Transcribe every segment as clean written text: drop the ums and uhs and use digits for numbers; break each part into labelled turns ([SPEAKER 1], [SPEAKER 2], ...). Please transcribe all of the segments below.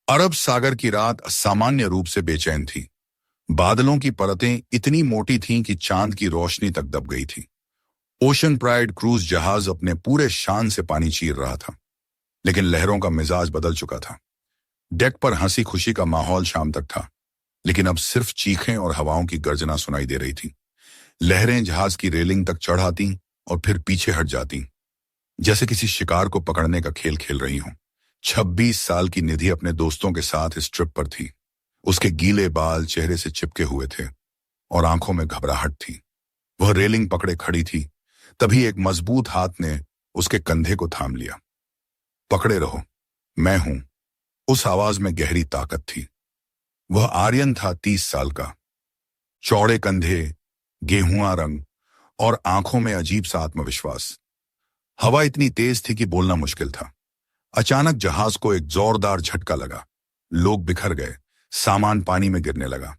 [SPEAKER 1] अरब सागर की रात असामान्य रूप से बेचैन थी। बादलों की परतें इतनी मोटी थीं कि चांद की रोशनी तक दब गई थी। ओशन प्राइड क्रूज जहाज अपने पूरे शान से पानी चीर रहा था, लेकिन लहरों का मिजाज बदल चुका था। डेक पर हंसी खुशी का माहौल शाम तक था, लेकिन अब सिर्फ चीखें और हवाओं की गर्जना सुनाई दे रही थी। लहरें जहाज की रेलिंग तक चढ़ आती और फिर पीछे हट जाती, जैसे किसी शिकार को पकड़ने का खेल खेल रही हों। 26 साल की निधि अपने दोस्तों के साथ इस ट्रिप पर थी। उसके गीले बाल चेहरे से चिपके हुए थे और आंखों में घबराहट थी। वह रेलिंग पकड़े खड़ी थी, तभी एक मजबूत हाथ ने उसके कंधे को थाम लिया। पकड़े रहो, मैं हूं। उस आवाज में गहरी ताकत थी। वह आर्यन था, 30 साल का। चौड़े कंधे, गेहुआ रंग और आंखों में अजीब सा आत्मविश्वास। हवा इतनी तेज थी कि बोलना मुश्किल था। अचानक जहाज को एक जोरदार झटका लगा। लोग बिखर गए, सामान पानी में गिरने लगा।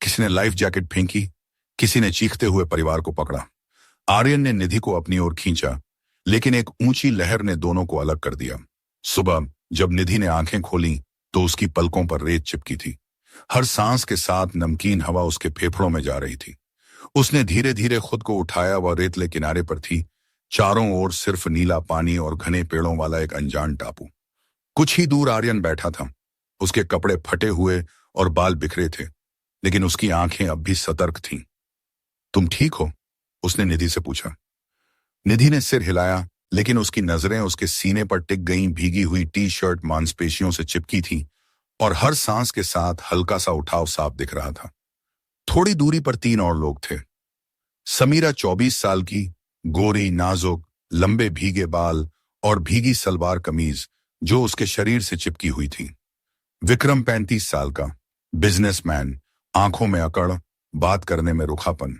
[SPEAKER 1] किसी ने लाइफ जैकेट फेंकी, किसी ने चीखते हुए परिवार को पकड़ा। आर्यन ने निधि को अपनी ओर खींचा, लेकिन एक ऊंची लहर ने दोनों को अलग कर दिया। सुबह जब निधि ने आंखें खोली तो उसकी पलकों पर रेत चिपकी थी। हर सांस के साथ नमकीन हवा उसके फेफड़ों में जा रही थी। उसने धीरे धीरे खुद को उठाया। वह रेतले किनारे पर थी, चारों ओर सिर्फ नीला पानी और घने पेड़ों वाला एक अनजान टापू। कुछ ही दूर आर्यन बैठा था। उसके कपड़े फटे हुए और बाल बिखरे थे, लेकिन उसकी आंखें अब भी सतर्क थीं। तुम ठीक हो? उसने निधि से पूछा। निधि ने सिर हिलाया, लेकिन उसकी नजरें उसके सीने पर टिक गईं। भीगी हुई टी शर्ट मांसपेशियों से चिपकी थी और हर सांस के साथ हल्का सा उठाव साफ दिख रहा था। थोड़ी दूरी पर 3 और लोग थे। समीरा 24 साल की, गोरी, नाजुक, लंबे भीगे बाल और भीगी सलवार कमीज जो उसके शरीर से चिपकी हुई थी। विक्रम 35 साल का, बिजनेसमैन, आंखों में अकड़, बात करने में रुखापन।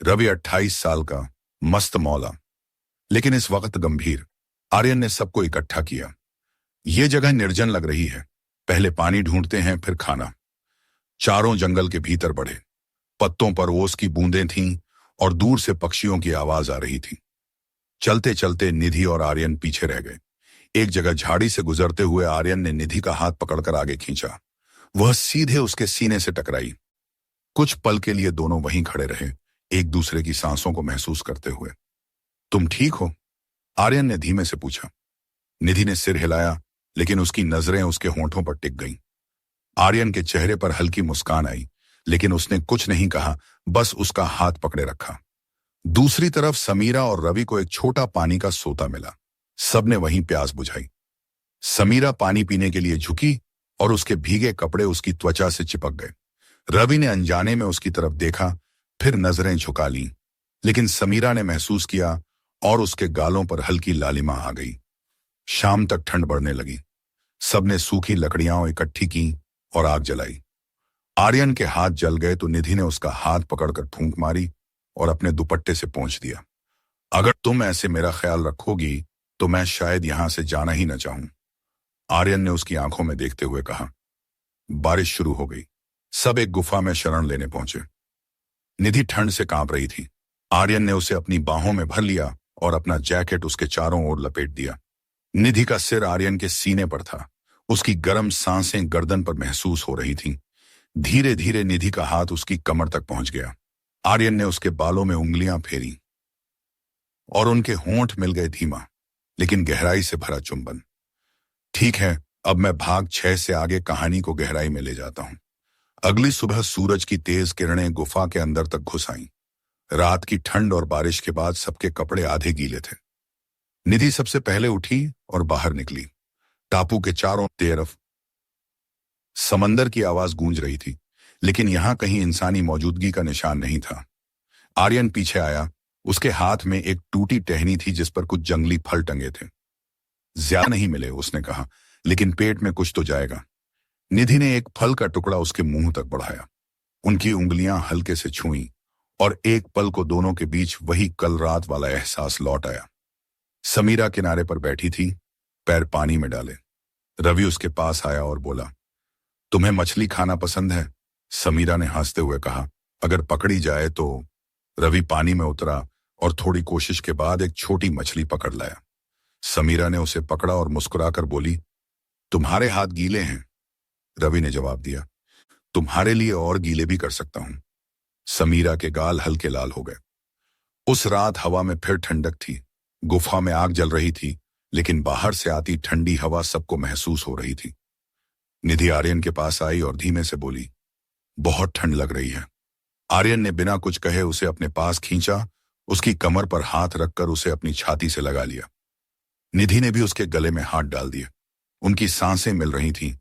[SPEAKER 1] रवि 28 साल का, मस्त मौला, लेकिन इस वक्त गंभीर। आर्यन ने सबको इकट्ठा किया। यह जगह निर्जन लग रही है। पहले पानी ढूंढते हैं, फिर खाना। चारों जंगल के भीतर बढ़े। पत्तों पर ओस की बूंदें थीं और दूर से पक्षियों की आवाज आ रही थी। चलते चलते निधि और आर्यन पीछे रह गए। एक जगह झाड़ी से गुजरते हुए आर्यन ने निधि का हाथ पकड़कर आगे खींचा। वह सीधे उसके सीने से टकराई। कुछ पल के लिए दोनों वहीं खड़े रहे, एक दूसरे की सांसों को महसूस करते हुए। तुम ठीक हो? आर्यन ने धीमे से पूछा। निधि ने सिर हिलाया, लेकिन उसकी नजरें उसके होंठों पर टिक गईं। आर्यन के चेहरे पर हल्की मुस्कान आई, लेकिन उसने कुछ नहीं कहा, बस उसका हाथ पकड़े रखा। दूसरी तरफ समीरा और रवि को एक छोटा पानी का सोता मिला। सबने वहीं प्यास बुझाई। समीरा पानी पीने के लिए झुकी और उसके भीगे कपड़े उसकी त्वचा से चिपक गए। रवि ने अनजाने में उसकी तरफ देखा, फिर नजरें झुका लीं, लेकिन समीरा ने महसूस किया और उसके गालों पर हल्की लालिमा आ गई। शाम तक ठंड बढ़ने लगी। सबने सूखी लकड़ियां इकट्ठी की और आग जलाई। आर्यन के हाथ जल गए तो निधि ने उसका हाथ पकड़कर फूंक मारी और अपने दुपट्टे से पोंछ दिया। अगर तुम ऐसे मेरा ख्याल रखोगी तो मैं शायद यहां से जाना ही न चाहूं। आर्यन ने उसकी आंखों में देखते हुए कहा। बारिश शुरू हो गई। सब एक गुफा में शरण लेने पहुंचे। निधि ठंड से कांप रही थी। आर्यन ने उसे अपनी बाहों में भर लिया और अपना जैकेट उसके चारों ओर लपेट दिया। निधि का सिर आर्यन के सीने पर था। उसकी गर्म सांसें गर्दन पर महसूस हो रही थीं। धीरे धीरे निधि का हाथ उसकी कमर तक पहुंच गया। आर्यन ने उसके बालों में उंगलियां फेरी और उनके होंठ मिल गए धीमा, लेकिन गहराई से भरा चुंबन। ठीक है, अब मैं भाग 6 से आगे कहानी को गहराई में ले जाता हूं। अगली सुबह सूरज की तेज किरणें गुफा के अंदर तक घुस आईं। रात की ठंड और बारिश के बाद सबके कपड़े आधे गीले थे। निधि सबसे पहले उठी और बाहर निकली। टापू के चारों तरफ समंदर की आवाज गूंज रही थी, लेकिन यहां कहीं इंसानी मौजूदगी का निशान नहीं था। आर्यन पीछे आया। उसके हाथ में एक टूटी टहनी थी जिस पर कुछ जंगली फल टंगे थे। ज्यादा नहीं मिले, उसने कहा, लेकिन पेट में कुछ तो जाएगा। निधि ने एक फल का टुकड़ा उसके मुंह तक बढ़ाया। उनकी उंगलियां हल्के से छुईं और एक पल को दोनों के बीच वही कल रात वाला एहसास लौट आया। समीरा किनारे पर बैठी थी, पैर पानी में डाले। रवि उसके पास आया और बोला, तुम्हें मछली खाना पसंद है? समीरा ने हंसते हुए कहा, अगर पकड़ी जाए तो। रवि पानी में उतरा और थोड़ी कोशिश के बाद एक छोटी मछली पकड़ लाया। समीरा ने उसे पकड़ा और मुस्कुराकर बोली, तुम्हारे हाथ गीले हैं, रवि ने जवाब दिया। तुम्हारे लिए और गीले भी कर सकता हूं। समीरा के गाल हल्के लाल हो गए। उस रात हवा में फिर ठंडक थी। गुफा में आग जल रही थी, लेकिन बाहर से आती ठंडी हवा सबको महसूस हो रही थी। निधि आर्यन के पास आई और धीमे से बोली, बहुत ठंड लग रही है। आर्यन ने बिना कुछ कहे उसे अपने पास खींचा, उसकी कमर पर हाथ रखकर उसे अपनी छाती से लगा लिया। निधि ने भी उसके गले में हाथ डाल दिए। उनकी सांसें मिल रही थीं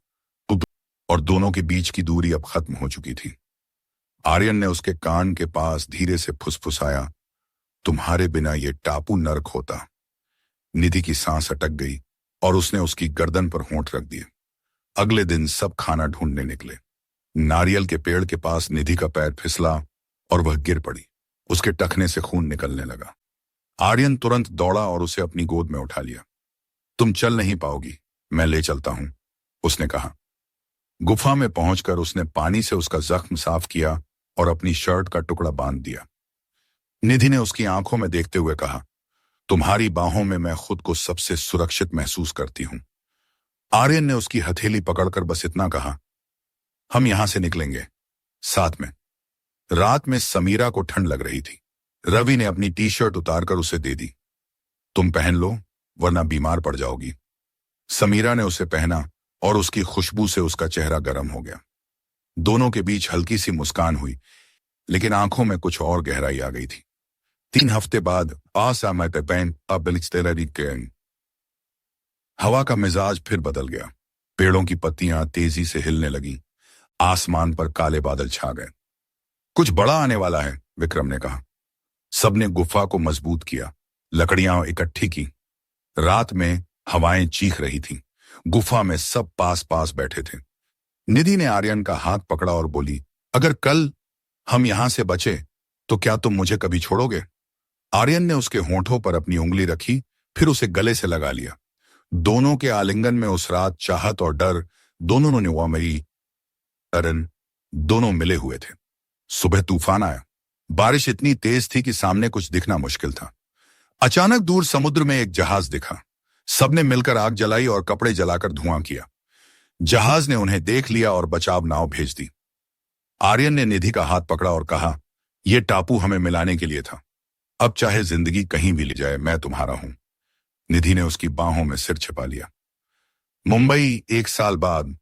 [SPEAKER 1] और दोनों के बीच की दूरी अब खत्म हो चुकी थी। आर्यन ने उसके कान के पास धीरे से फुसफुसाया, तुम्हारे बिना ये टापू नर्क होता। निधि की सांस अटक गई और उसने उसकी गर्दन पर होंठ रख दिए। अगले दिन सब खाना ढूंढने निकले। नारियल के पेड़ के पास निधि का पैर फिसला और वह गिर पड़ी। उसके टखने से खून निकलने लगा। आर्यन तुरंत दौड़ा और उसे अपनी गोद में उठा लिया। तुम चल नहीं पाओगी, मैं ले चलता हूं, उसने कहा। गुफा में पहुंचकर उसने पानी से उसका जख्म साफ किया और अपनी शर्ट का टुकड़ा बांध दिया। निधि ने उसकी आंखों में देखते हुए कहा, तुम्हारी बाहों में मैं खुद को सबसे सुरक्षित महसूस करती हूं। आर्यन ने उसकी हथेली पकड़कर बस इतना कहा, हम यहां से निकलेंगे साथ में। रात में समीरा को ठंड लग रही थी। रवि ने अपनी टी शर्ट उतारकर उसे दे दी। तुम पहन लो, वरना बीमार पड़ जाओगी। समीरा ने उसे पहना और उसकी खुशबू से उसका चेहरा गर्म हो गया। दोनों के बीच हल्की सी मुस्कान हुई, लेकिन आंखों में कुछ और गहराई आ गई थी। 3 हफ्ते बाद हवा का मिजाज फिर बदल गया। पेड़ों की पत्तियां तेजी से हिलने लगीं। आसमान पर काले बादल छा गए। कुछ बड़ा आने वाला है, विक्रम ने कहा। सबने गुफा को मजबूत किया, लकड़ियां इकट्ठी की। रात में हवाएं चीख रही थीं। गुफा में सब पास पास बैठे थे। निधि ने आर्यन का हाथ पकड़ा और बोली, अगर कल हम यहां से बचे तो क्या तुम मुझे कभी छोड़ोगे? आर्यन ने उसके होंठों पर अपनी उंगली रखी, फिर उसे गले से लगा लिया। दोनों के आलिंगन में उस रात चाहत और डर दोनों ने हुआ मेरी अरन दोनों मिले हुए थे। सुबह तूफान आया। बारिश इतनी तेज थी कि सामने कुछ दिखना मुश्किल था। अचानक दूर समुद्र में एक जहाज दिखा। सबने मिलकर आग जलाई और कपड़े जलाकर धुआं किया। जहाज ने उन्हें देख लिया और बचाव नाव भेज दी। आर्यन ने निधि का हाथ पकड़ा और कहा, यह टापू हमें मिलाने के लिए था। अब चाहे जिंदगी कहीं भी ले जाए, मैं तुम्हारा हूं। निधि ने उसकी बाहों में सिर छिपा लिया। मुंबई 1 साल बाद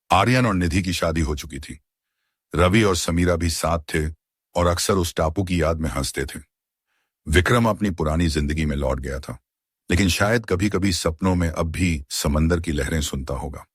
[SPEAKER 1] आर्यन और निधि की शादी हो चुकी थी। रवि और समीरा भी साथ थे और अक्सर उस टापू की याद में हंसते थे। विक्रम अपनी पुरानी जिंदगी में लौट गया था, लेकिन शायद कभी कभी सपनों में अब भी समंदर की लहरें सुनता होगा।